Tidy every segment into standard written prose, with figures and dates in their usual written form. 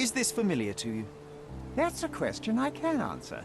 Is this familiar to you? That's a question I can answer.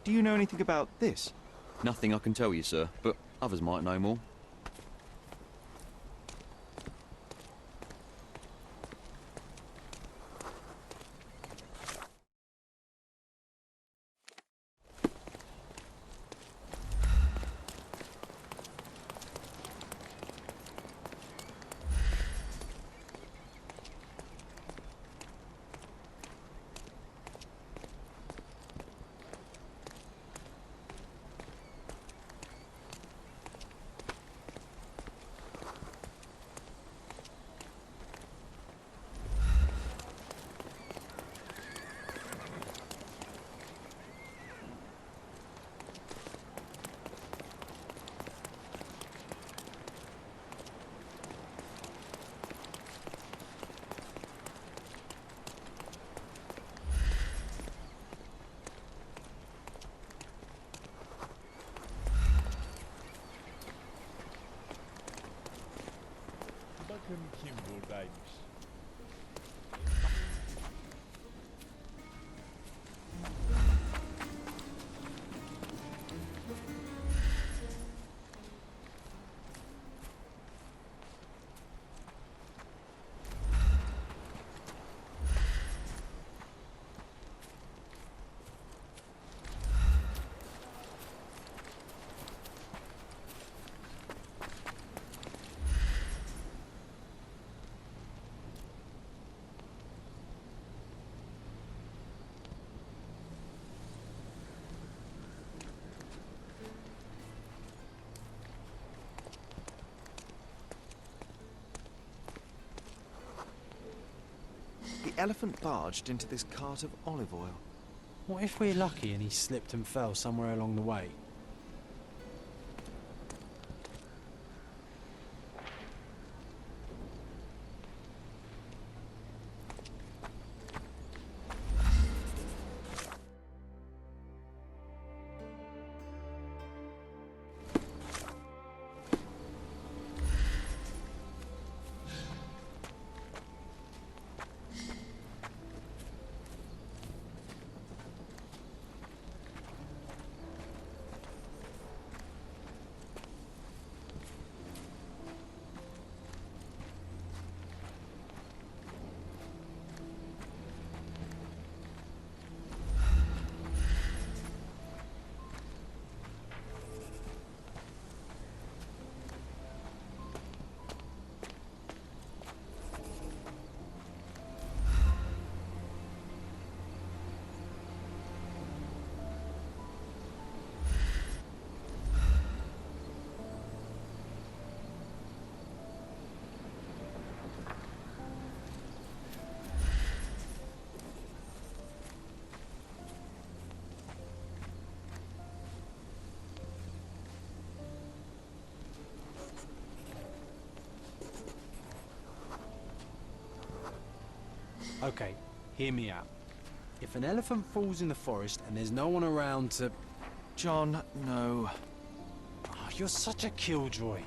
Do you know anything about this? Nothing I can tell you, sir, but others might know more. Bakın kim buradaymış. The elephant barged into this cart of olive oil. What if we're lucky and he slipped and fell somewhere along the way? Okay, hear me out. If an elephant falls in the forest and there's no one around to... John, no. Oh, you're such a killjoy.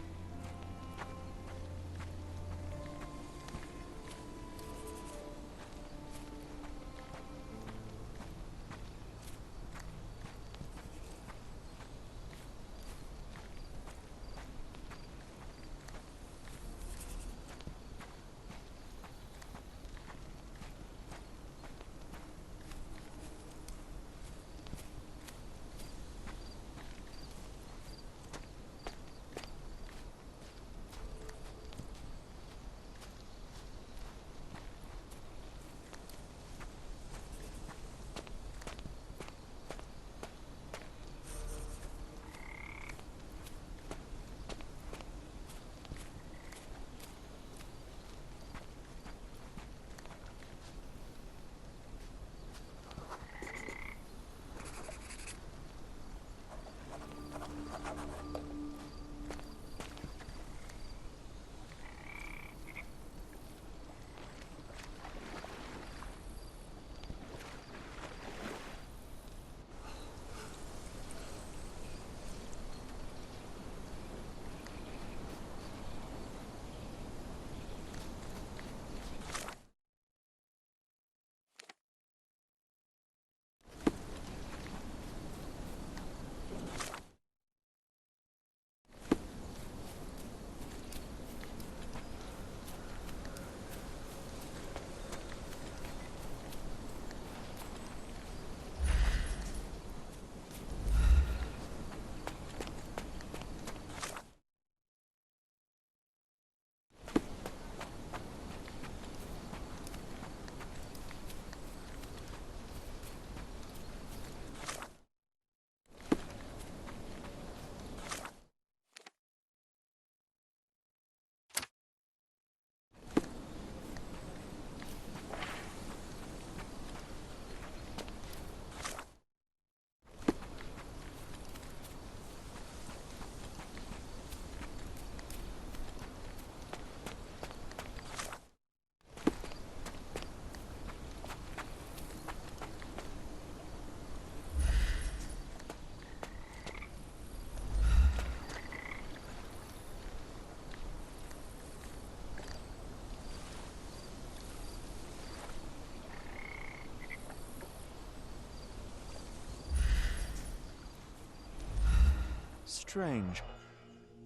Strange.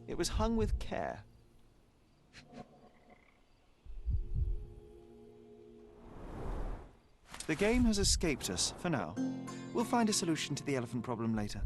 It was hung with care. The game has escaped us, for now. We'll find a solution to the elephant problem later.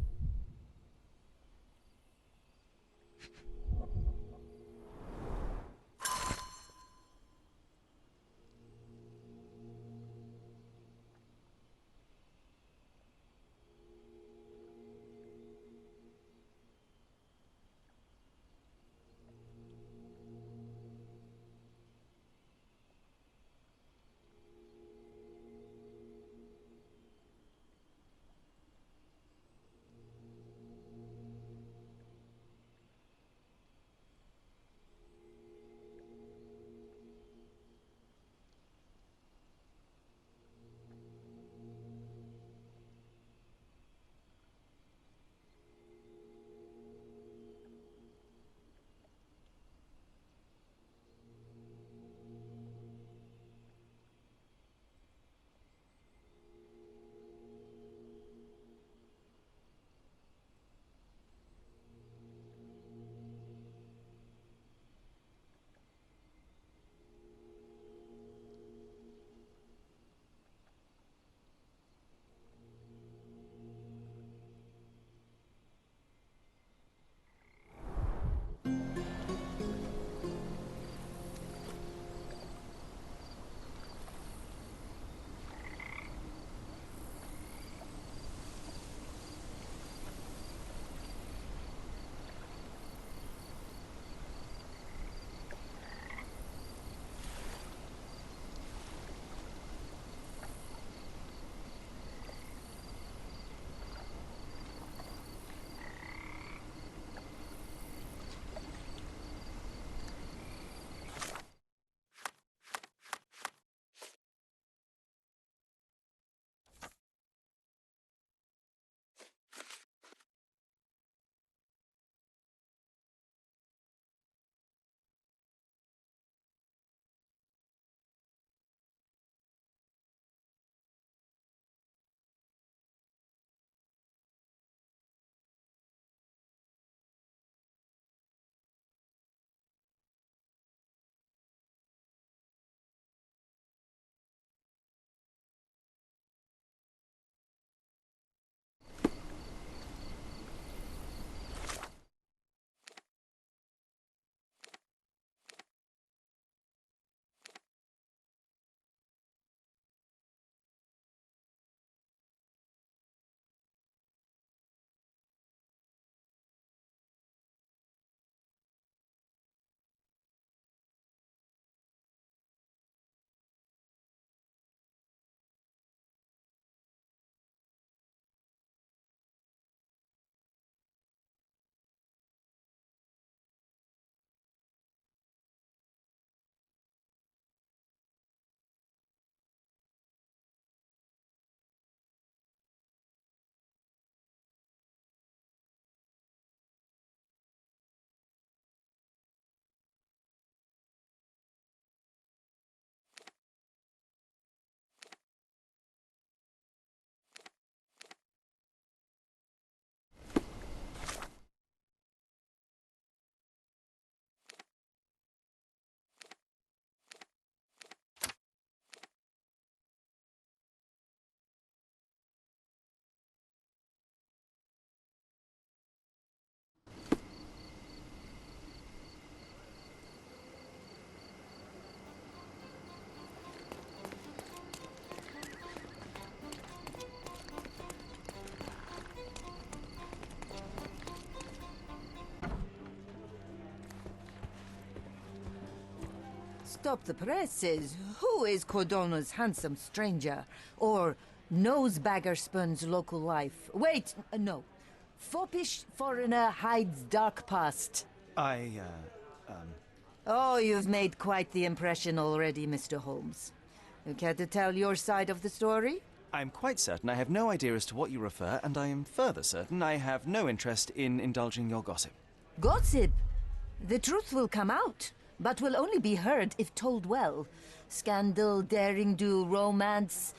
Stop the presses. Who is Cordona's handsome stranger? Or Nosebagger spurns local life? Wait, no. Foppish foreigner hides dark past. Oh, you've made quite the impression already, Mr. Holmes. You care to tell your side of the story? I'm quite certain I have no idea as to what you refer, and I am further certain I have no interest in indulging your gossip. Gossip? The truth will come out, but will only be heard if told well. Scandal, daring-do, romance.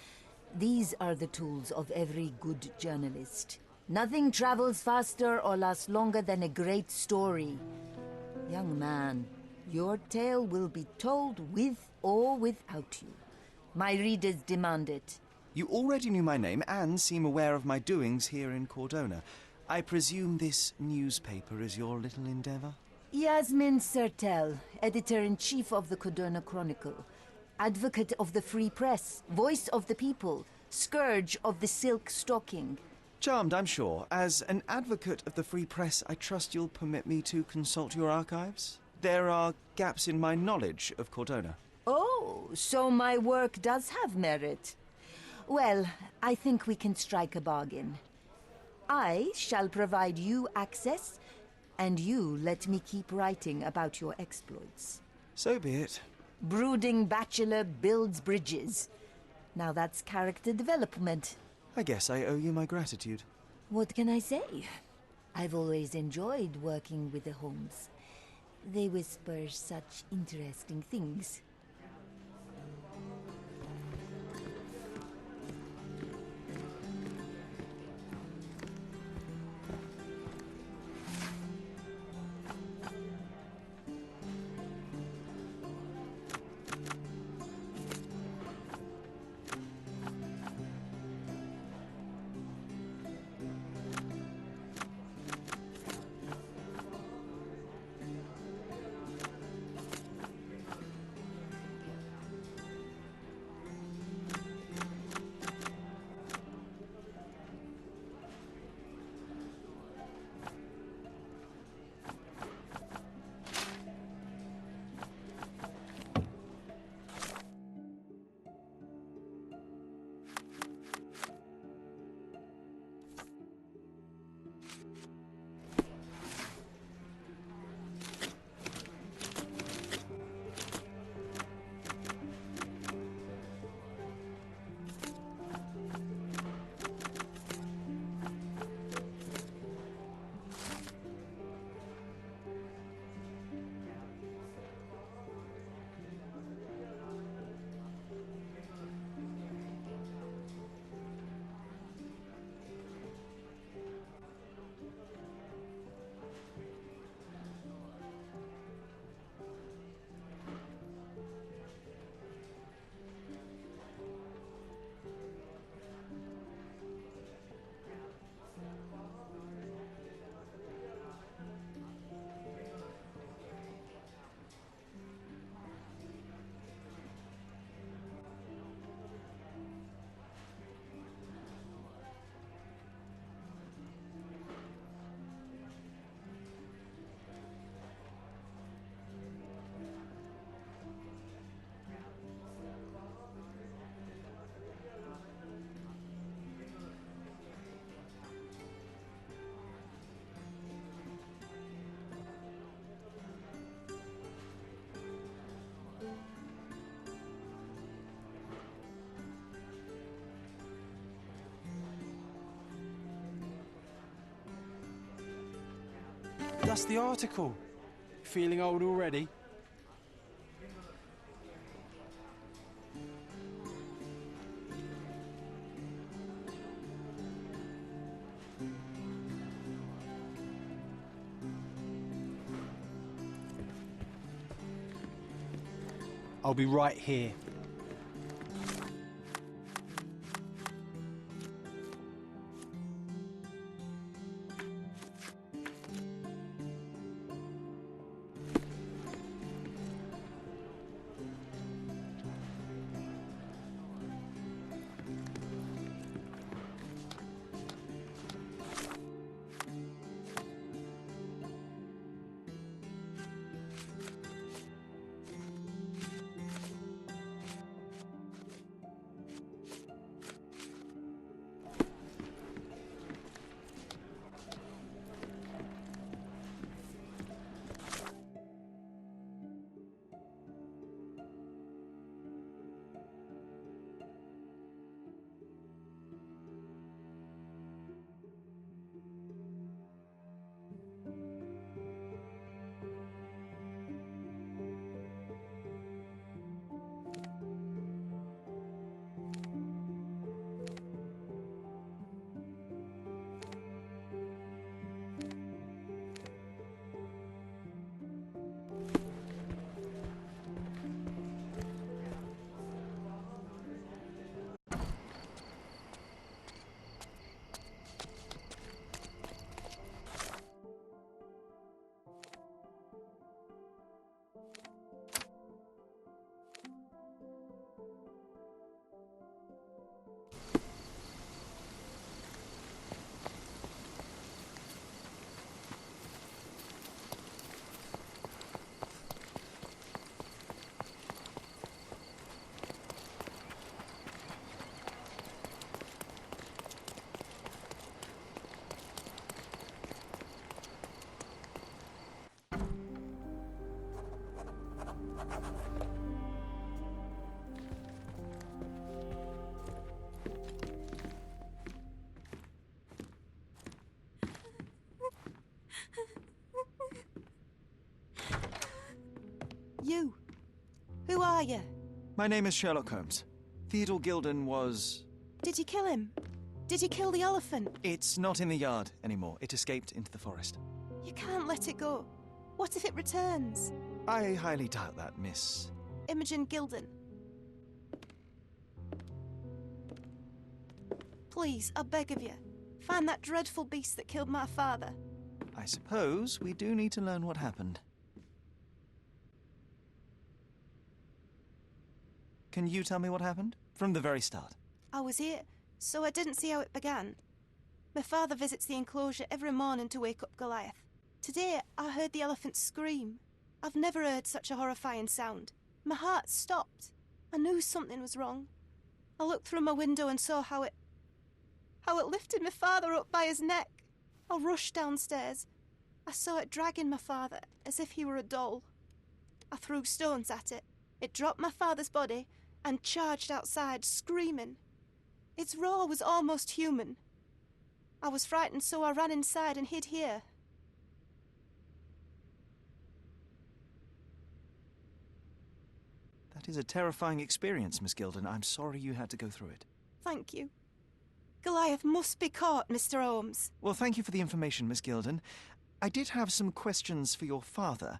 These are the tools of every good journalist. Nothing travels faster or lasts longer than a great story. Young man, your tale will be told with or without you. My readers demand it. You already knew my name and seem aware of my doings here in Cordona. I presume this newspaper is your little endeavor? Yasmin Sertel, editor-in-chief of the Cordona Chronicle. Advocate of the free press, voice of the people, scourge of the silk stocking. Charmed, I'm sure. As an advocate of the free press, I trust you'll permit me to consult your archives? There are gaps in my knowledge of Cordona. Oh, so my work does have merit. Well, I think we can strike a bargain. I shall provide you access, and you let me keep writing about your exploits. So be it. Brooding bachelor builds bridges. Now that's character development. I guess I owe you my gratitude. What can I say? I've always enjoyed working with the Holmes. They whisper such interesting things. That's the article. Feeling old already? I'll be right here. You. Who are you? My name is Sherlock Holmes. Theodore Gilden was... Did you kill him? Did you kill the elephant? It's not in the yard anymore. It escaped into the forest. You can't let it go. What if it returns? I highly doubt that, Miss... Imogen Gilden. Please, I beg of you, find that dreadful beast that killed my father. I suppose we do need to learn what happened. Can you tell me what happened? From the very start. I was here, so I didn't see how it began. My father visits the enclosure every morning to wake up Goliath. Today, I heard the elephant scream. I've never heard such a horrifying sound. My heart stopped. I knew something was wrong. I looked through my window and saw how it lifted my father up by his neck. I rushed downstairs. I saw it dragging my father as if he were a doll. I threw stones at it. It dropped my father's body and charged outside, screaming. Its roar was almost human. I was frightened, so I ran inside and hid here. That is a terrifying experience, Miss Gilden. I'm sorry you had to go through it. Thank you. Goliath must be caught, Mr. Holmes. Well, thank you for the information, Miss Gilden. I did have some questions for your father.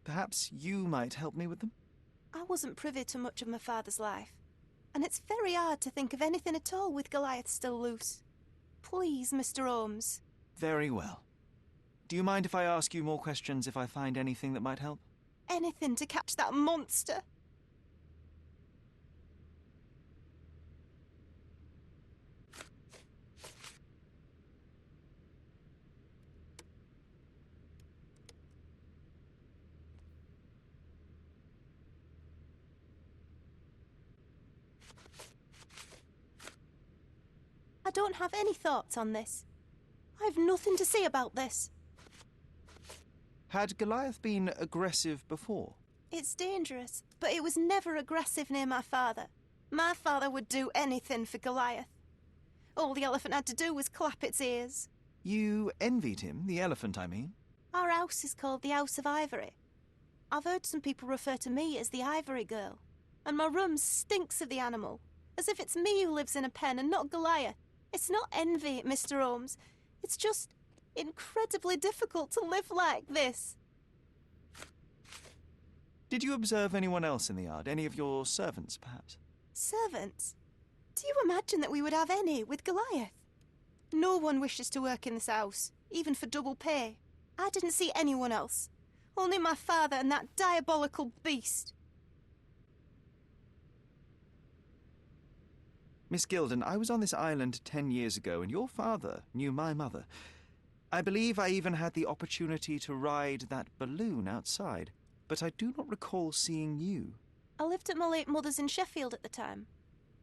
Perhaps you might help me with them? I wasn't privy to much of my father's life, and it's very hard to think of anything at all with Goliath still loose. Please, Mr. Holmes. Very well. Do you mind if I ask you more questions if I find anything that might help? Anything to catch that monster. I don't have any thoughts on this. I've nothing to say about this. Had Goliath been aggressive before? It's dangerous, but it was never aggressive near my father. My father would do anything for Goliath. All the elephant had to do was clap its ears. You envied him, the elephant, I mean? Our house is called the House of Ivory. I've heard some people refer to me as the Ivory Girl, and my room stinks of the animal, as if it's me who lives in a pen and not Goliath. It's not envy, Mr. Holmes. It's just incredibly difficult to live like this. Did you observe anyone else in the yard? Any of your servants, perhaps? Servants? Do you imagine that we would have any with Goliath? No one wishes to work in this house, even for double pay. I didn't see anyone else. Only my father and that diabolical beast. Miss Gilden, I was on this island 10 years ago, and your father knew my mother. I believe I even had the opportunity to ride that balloon outside, but I do not recall seeing you. I lived at my late mother's in Sheffield at the time.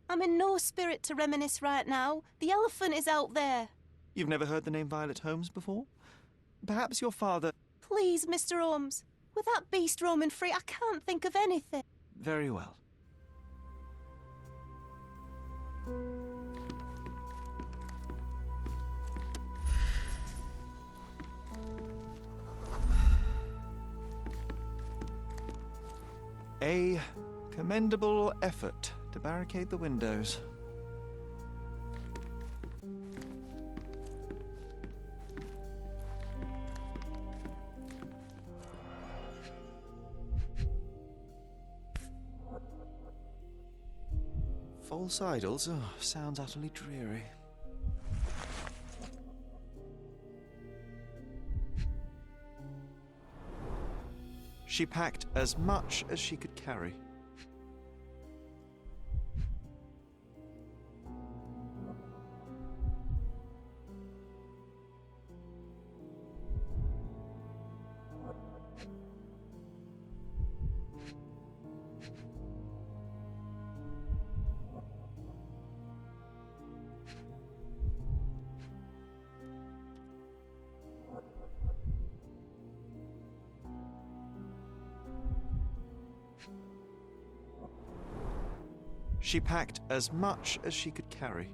I'm in no spirit to reminisce right now. The elephant is out there. You've never heard the name Violet Holmes before? Perhaps your father... Please, Mr. Holmes. With that beast roaming free, I can't think of anything. Very well. A commendable effort to barricade the windows. False idols? Oh, sounds utterly dreary. She packed as much as she could carry. She packed as much as she could carry.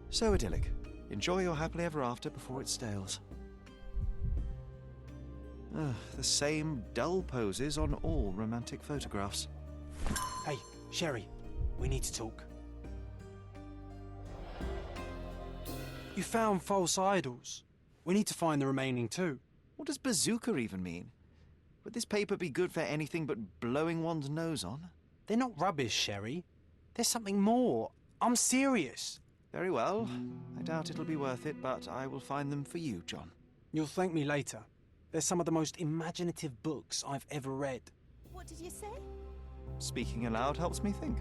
So idyllic. Enjoy your happily ever after before it stales. The same dull poses on all romantic photographs. Hey, Sherry, we need to talk. You found false idols. We need to find the remaining two. What does bazooka even mean? Would this paper be good for anything but blowing one's nose on? They're not rubbish, Sherry. There's something more. I'm serious. Very well. I doubt it'll be worth it, but I will find them for you, John. You'll thank me later. They're some of the most imaginative books I've ever read. What did you say? Speaking aloud helps me think.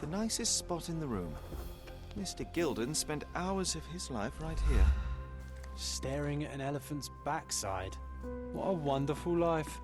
The nicest spot in the room. Mr. Gilden spent hours of his life right here. Staring at an elephant's backside. What a wonderful life.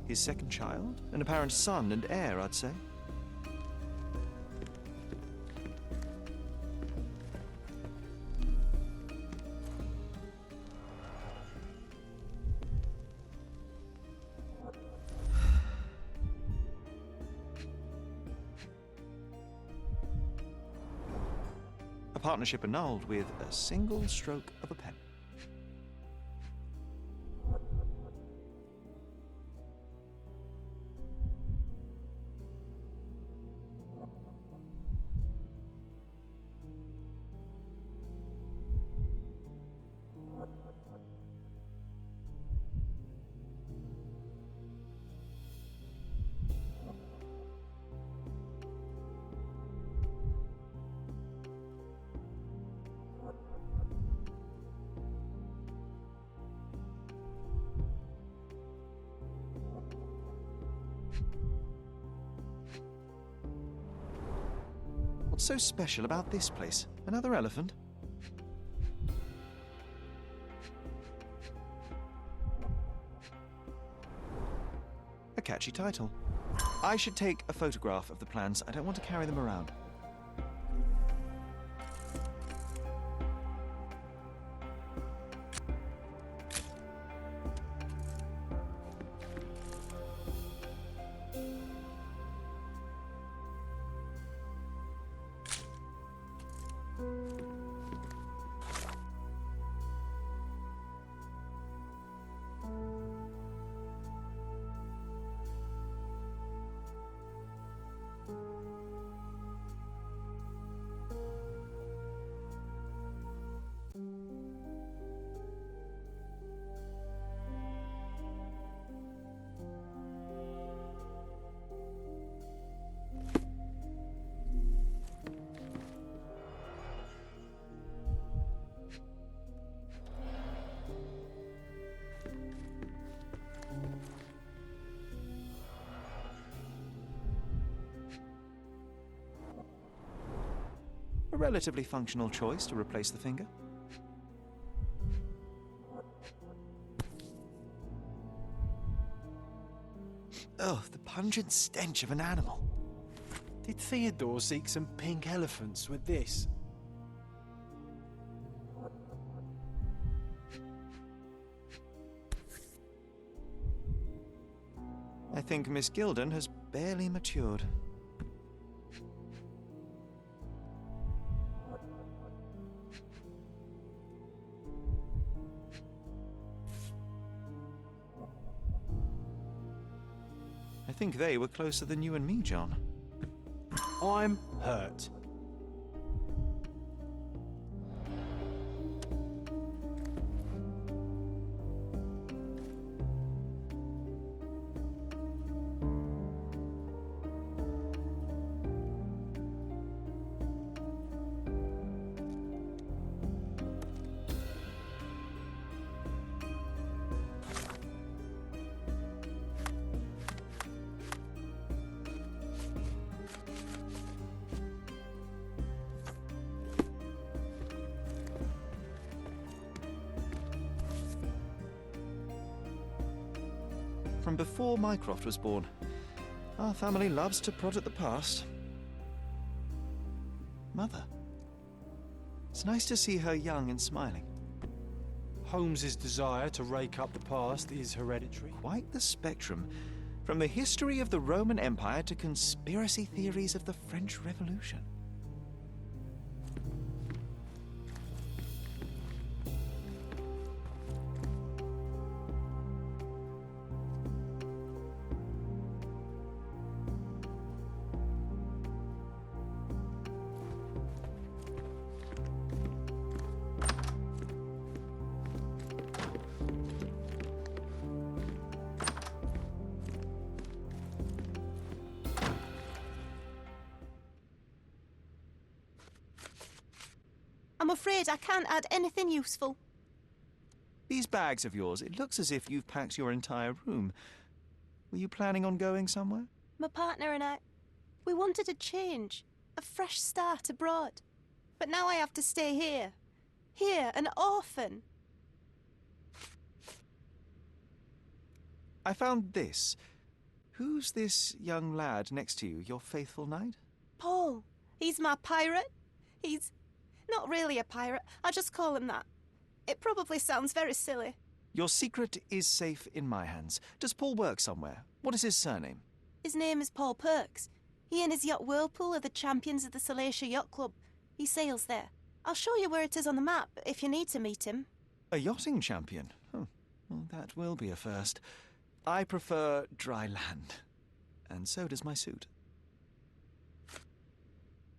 His second child? An apparent son and heir, I'd say. A partnership annulled with a single stroke of a pen. What's so special about this place? Another elephant? A catchy title. I should take a photograph of the plans. I don't want to carry them around. A relatively functional choice to replace the finger. Oh, the pungent stench of an animal. Did Theodore seek some pink elephants with this? I think Miss Gilden has barely matured. I think they were closer than you and me, John. I'm hurt. From before Mycroft was born. Our family loves to prod at the past. Mother. It's nice to see her young and smiling. Holmes's desire to rake up the past is hereditary. Quite the spectrum. From the history of the Roman Empire to conspiracy theories of the French Revolution. I'm afraid I can't add anything useful. These bags of yours, it looks as if you've packed your entire room. Were you planning on going somewhere? My partner and I, we wanted a change, a fresh start abroad. But now I have to stay here. Here, an orphan. I found this. Who's this young lad next to you, your faithful knight? Paul, he's my pirate. He's not really a pirate, I just call him that. It probably sounds very silly. Your secret is safe in my hands. Does Paul work somewhere? What is his surname? His name is Paul Perks. He and his yacht Whirlpool are the champions of the Salacia Yacht Club. He sails there. I'll show you where it is on the map if you need to meet him. A yachting champion? Well, that will be a first. I prefer dry land. And so does my suit.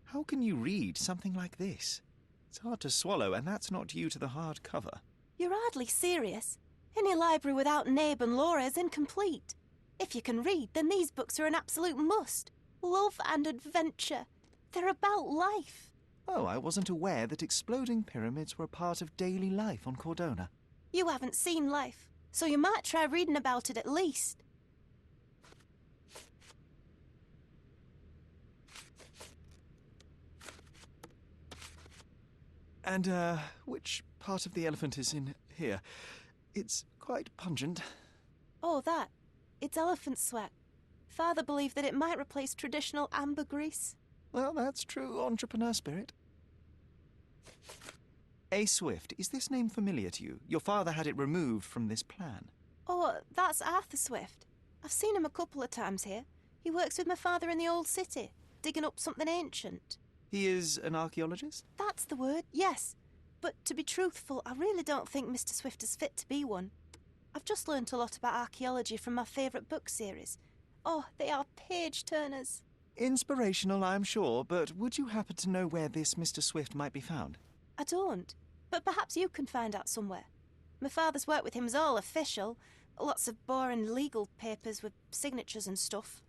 How can you read something like this? It's hard to swallow, and that's not due to the hard cover. You're hardly serious. Any library without Nabe and Laura is incomplete. If you can read, then these books are an absolute must. Love and adventure. They're about life. Oh, I wasn't aware that exploding pyramids were a part of daily life on Cordona. You haven't seen life, so you might try reading about it at least. And, which part of the elephant is in here? It's quite pungent. Oh, that. It's elephant sweat. Father believed that it might replace traditional ambergris. Well, that's true entrepreneur spirit. A. Swift, is this name familiar to you? Your father had it removed from this plan. Oh, that's Arthur Swift. I've seen him a couple of times here. He works with my father in the old city, digging up something ancient. He is an archaeologist? That's the word, yes. But to be truthful, I really don't think Mr. Swift is fit to be one. I've just learnt a lot about archaeology from my favourite book series. Oh, they are page-turners. Inspirational, I'm sure, but would you happen to know where this Mr. Swift might be found? I don't, but perhaps you can find out somewhere. My father's work with him is all official. Lots of boring legal papers with signatures and stuff.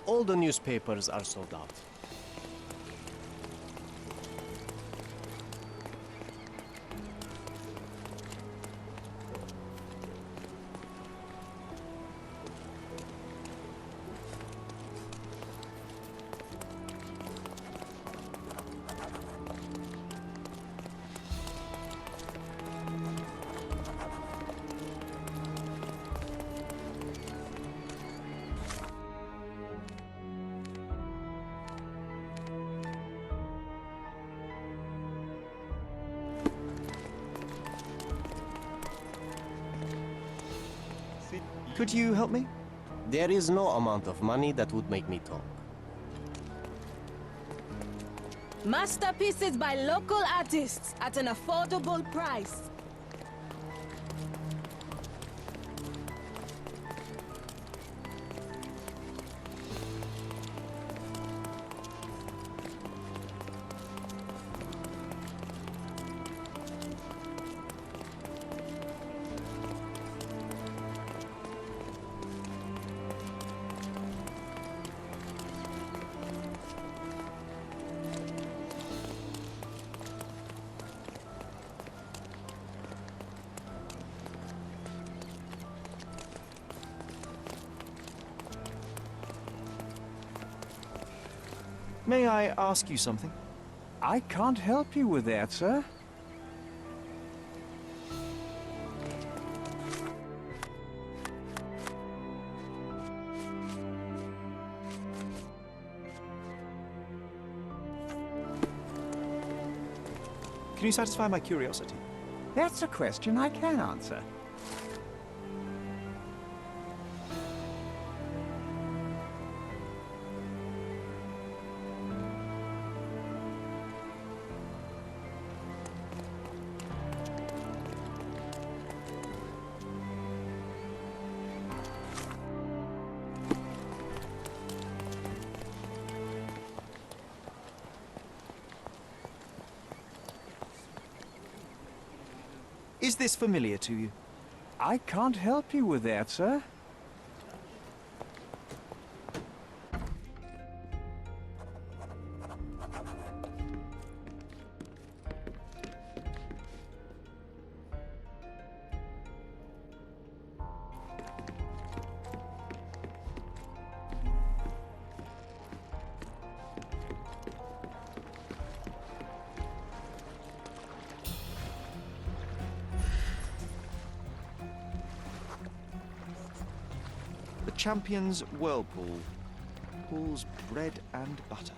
All the newspapers are sold out. Could you help me? There is no amount of money that would make me talk. Masterpieces by local artists at an affordable price. May I ask you something? I can't help you with that, sir. Can you satisfy my curiosity? That's a question I can answer. Is this familiar to you? I can't help you with that, sir. The Champion's Whirlpool. Pool's bread and butter.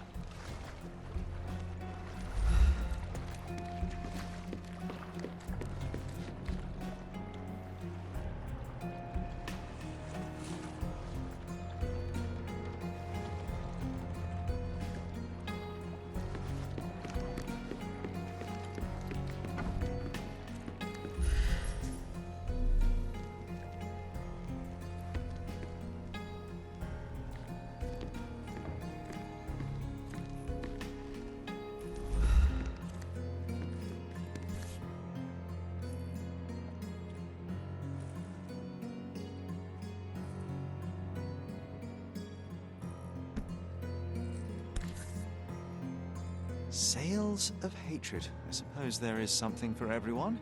Sales of hatred. I suppose there is something for everyone,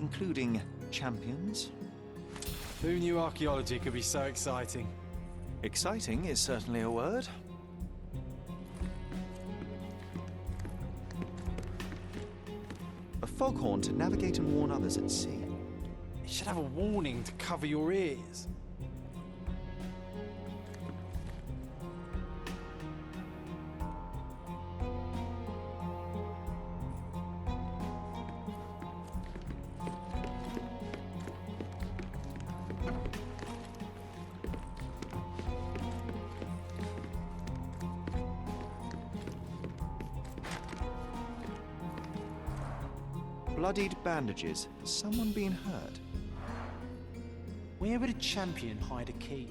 including champions. Who knew archaeology could be so exciting? Exciting is certainly a word. A foghorn to navigate and warn others at sea. It should have a warning to cover your ears. Bloodied bandages. Has someone been hurt? Where would a champion hide a key?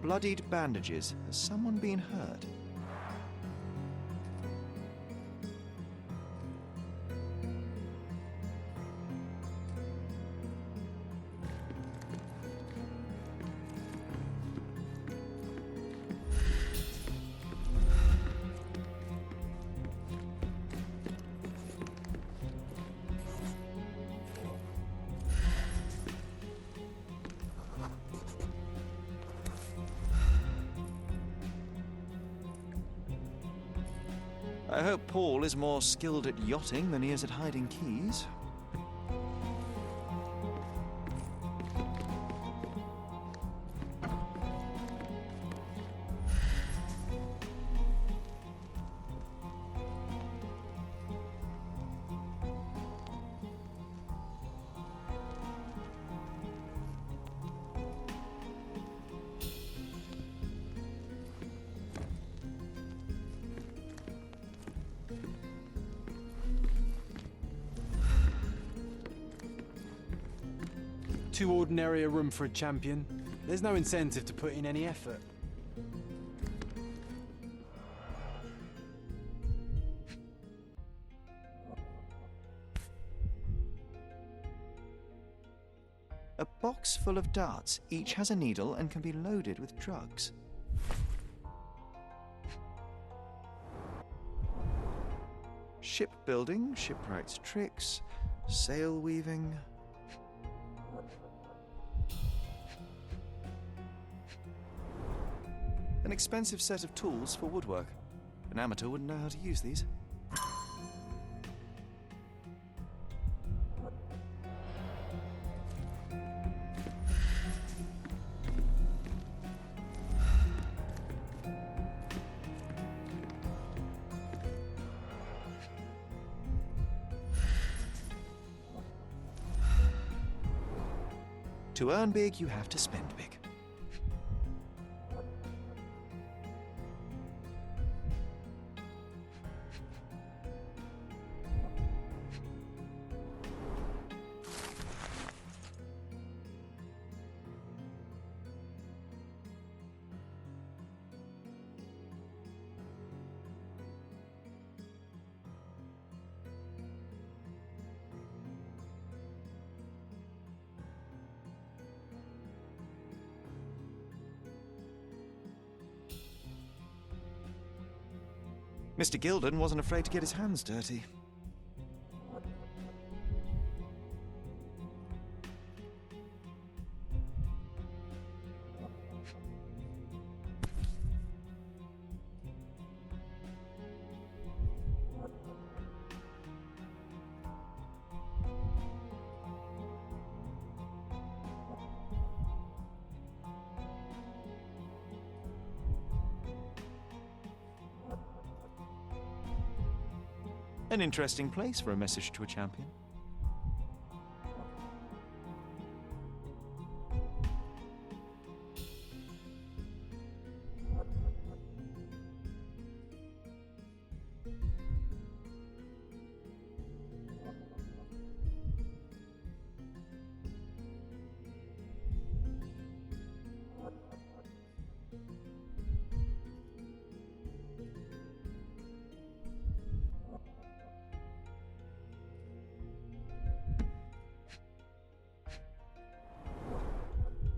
Bloodied bandages. Has someone been hurt? I hope Paul is more skilled at yachting than he is at hiding keys. Too ordinary a room for a champion. There's no incentive to put in any effort. A box full of darts. Each has a needle and can be loaded with drugs. Shipbuilding, shipwright's tricks, sail weaving. An expensive set of tools for woodwork. An amateur wouldn't know how to use these. To earn big, you have to spend big. Mr. Gilden wasn't afraid to get his hands dirty. An interesting place for a message to a champion.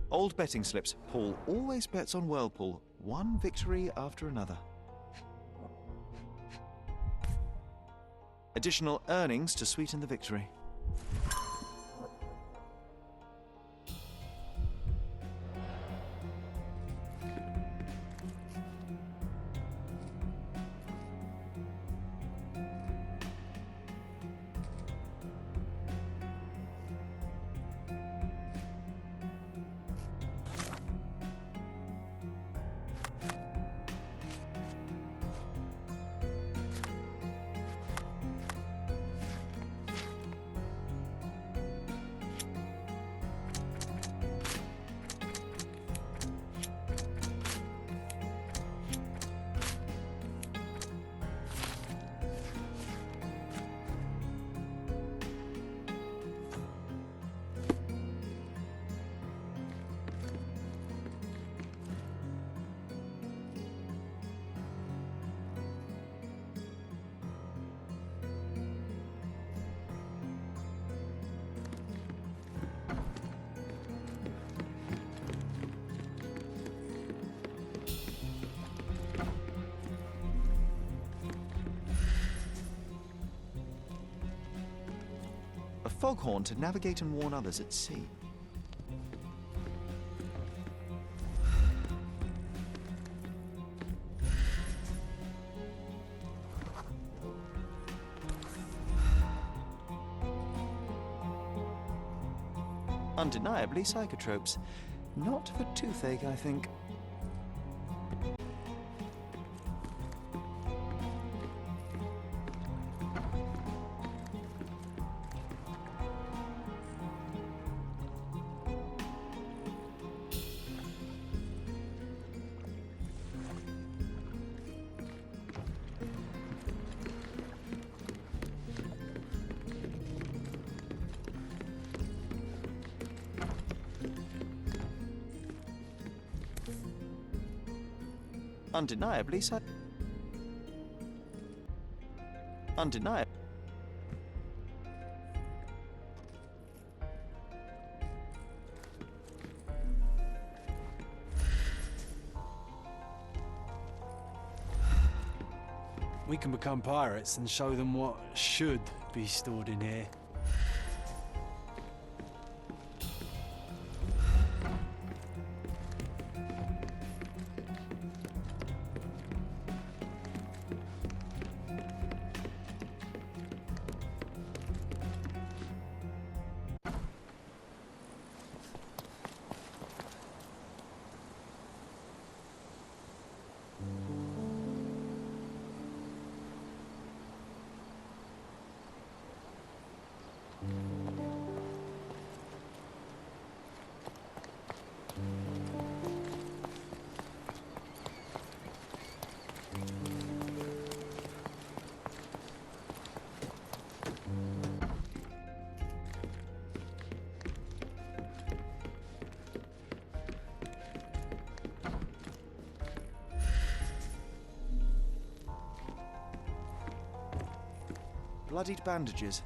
Old betting slips. Paul always bets on Whirlpool. One victory after another. Additional earnings to sweeten the victory. A foghorn to navigate and warn others at sea. Undeniably psychotropes. Not for toothache, I think. Undeniably undeniable. We can become pirates and show them what should be stored in here. Bloodied bandages.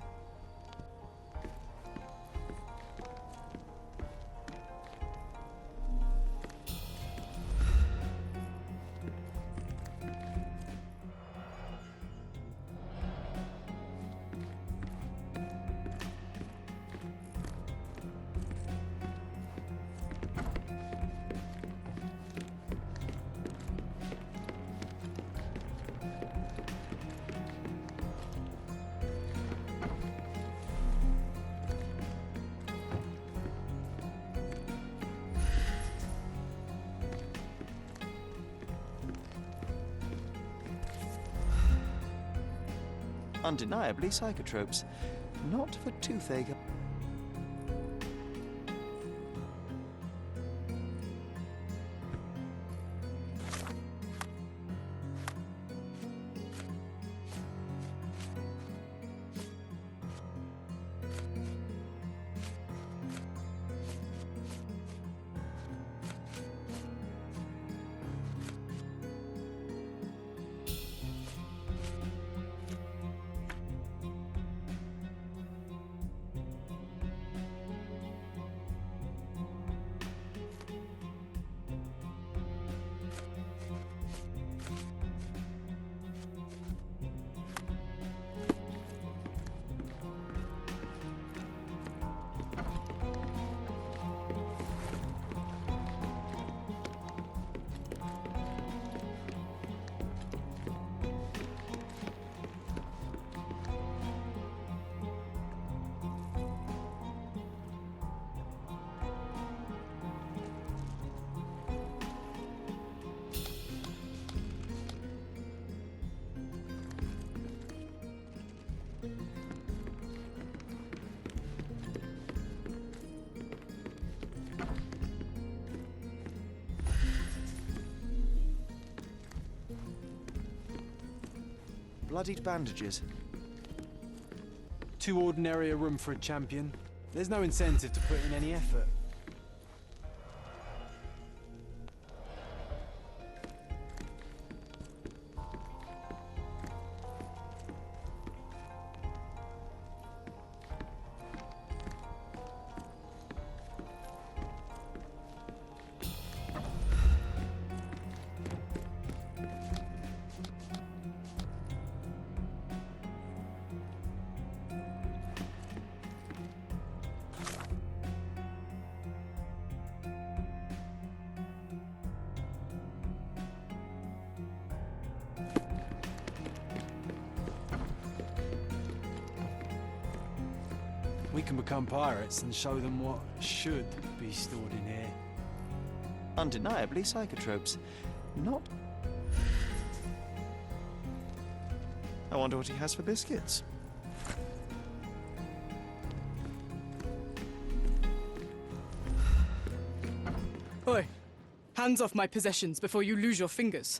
Undeniably psychotropes. Not for toothache. Bloodied bandages. Too ordinary a room for a champion. There's no incentive to put in any effort. We can become pirates and show them what should be stored in here. Undeniably psychotropes. Not... I wonder what he has for biscuits. Oi! Hands off my possessions before you lose your fingers.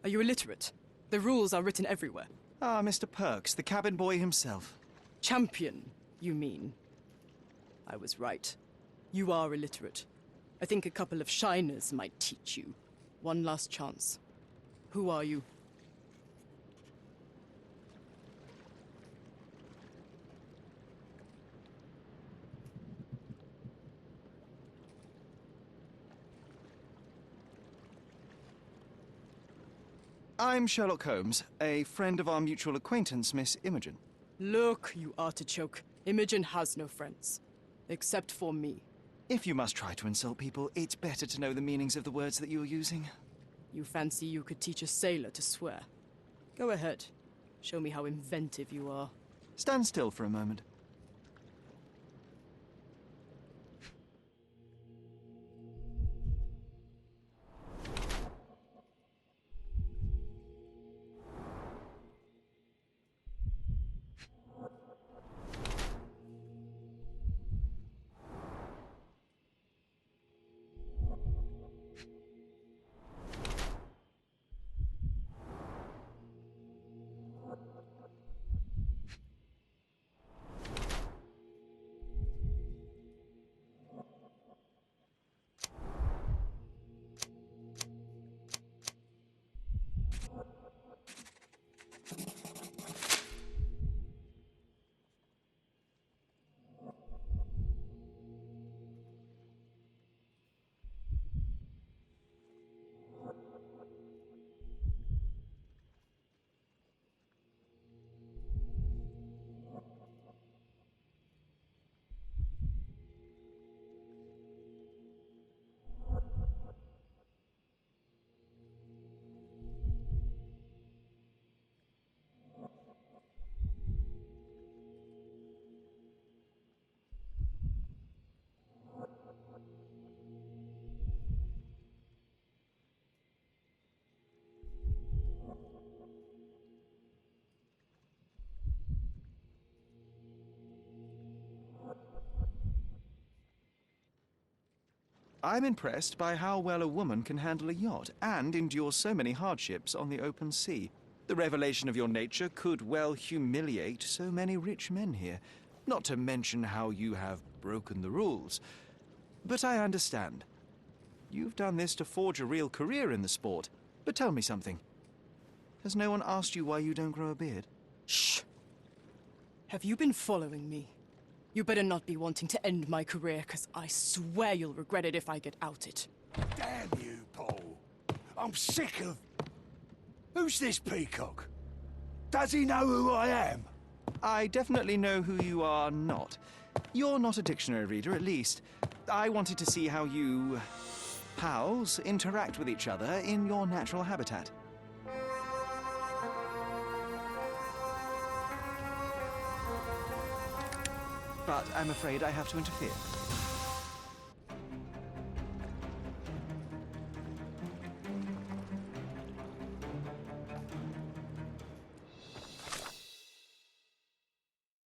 Are you illiterate? The rules are written everywhere. Ah, Mr. Perks, the cabin boy himself. Champion, you mean? I was right. You are illiterate. I think a couple of shiners might teach you. One last chance. Who are you? I'm Sherlock Holmes, a friend of our mutual acquaintance, Miss Imogen. Look, you artichoke. Imogen has no friends. Except for me. If you must try to insult people, it's better to know the meanings of the words that you're using. You fancy you could teach a sailor to swear? Go ahead. Show me how inventive you are. Stand still for a moment. I'm impressed by how well a woman can handle a yacht and endure so many hardships on the open sea. The revelation of your nature could well humiliate so many rich men here, not to mention how you have broken the rules. But I understand. You've done this to forge a real career in the sport. But tell me something. Has no one asked you why you don't grow a beard? Shh! Have you been following me? You better not be wanting to end my career, because I swear you'll regret it if I get outed. Damn you, Paul. I'm sick of... Who's this peacock? Does he know who I am? I definitely know who you are not. You're not a dictionary reader, at least. I wanted to see how you... pals interact with each other in your natural habitat. But I'm afraid I have to interfere.